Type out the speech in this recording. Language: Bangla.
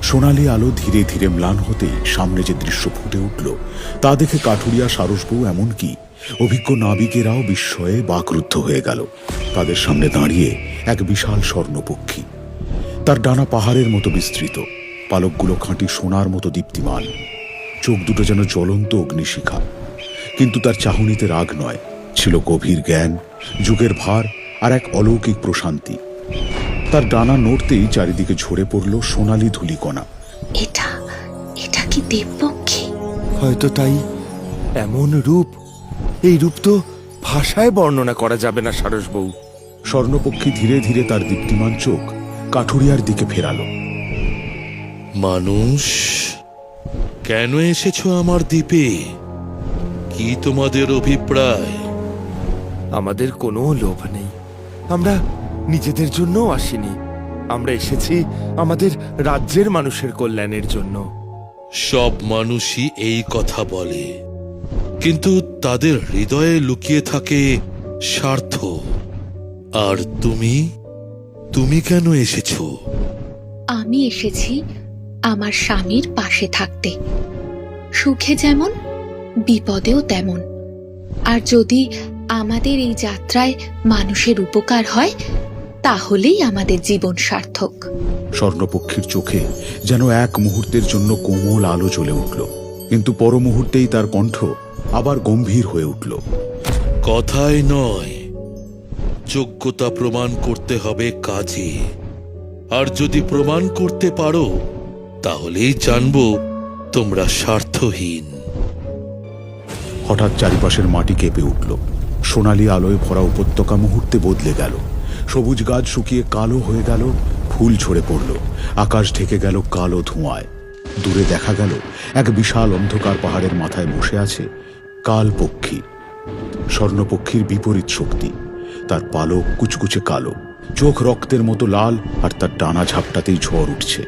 সোনালি আলো ধীরে ধীরে ম্লান হতেই সামনে যে দৃশ্য ফুটে উঠল তা দেখে কাঠুরিয়া, সারসবউ, এমনকি অভিজ্ঞ নাবিকেরাও বিস্ময়ে বাকরুদ্ধ হয়ে গেল। তাদের সামনে দাঁড়িয়ে এক বিশাল স্বর্ণপক্ষী। তার ডানা পাহাড়ের মতো বিস্তৃত, পালকগুলো খাঁটি সোনার মতো দীপ্তিমান, চোখ দুটো যেন জ্বলন্ত অগ্নিশিখা। কিন্তু তার চাহনিতে রাগ নয়, ছিল গভীর জ্ঞান, যুগের ভার আর এক অলৌকিক প্রশান্তি। তার ডানা নড়তেই চারিদিকে ঝরে পড়ল সোনালি ধূলিকণা। এটা এটা কি দেবপক্ষী? হয়তো তাই। এমন রূপ, এই রূপ তো ভাষায় বর্ণনা করা যাবে না সারসবউ। স্বর্ণপক্ষী ধীরে ধীরে তার দীপ্তিমান চোখ কাঠুরিয়ার দিকে ফেরালো। মানুষ, কেন এসেছো আমার দ্বীপে? কি তোমাদের অভিপ্রায়? আমাদের কোনো লোভ নেই। আমরা নিজেদের জন্য আসিনি। আমরা এসেছি আমাদের রাজ্যের মানুষের কল্যাণের জন্য। সব মানুষই এই কথা বলে, কিন্তু তাদের হৃদয়ে লুকিয়ে থাকে স্বার্থ। আর তুমি কেন এসেছো? আমি এসেছি আমার স্বামীর পাশে থাকতে, সুখে যেমন বিপদেও তেমন। আর যদি আমাদের এই যাত্রায় মানুষের উপকার হয়, তাহলেই আমাদের জীবন সার্থক। স্বর্ণপক্ষীর চোখে যেন এক মুহূর্তের জন্য কোমল আলো জ্বলে উঠল, কিন্তু পর মুহূর্তেই তার কণ্ঠ আবার গম্ভীর হয়ে উঠল। কথায় নয়, যোগ্যতা প্রমাণ করতে হবে কাজে। আর যদি প্রমাণ করতে পারো, তাহলেই জানবো তোমরা স্বার্থহীন। হঠাৎ চারিপাশের মাটি কেঁপে উঠল। সোনালি আলোয় ভরা উপত্যকা মুহূর্তে বদলে গেল। সবুজ গাছ শুকিয়ে কালো হয়ে গেল, ফুল ঝরে পড়ল, আকাশ ঢেকে গেল কালো ধোঁয়ায়। দূরে দেখা গেল এক বিশাল অন্ধকার পাহাড়ের মাথায় বসে আছে কালপক্ষী। স্বর্ণপক্ষীর বিপরীত শক্তি। তার পালক কুচকুচে কালো, চোখ রক্তের মতো লাল, আর তার ডানা ঝাপটাতেই ঝড় উঠছে।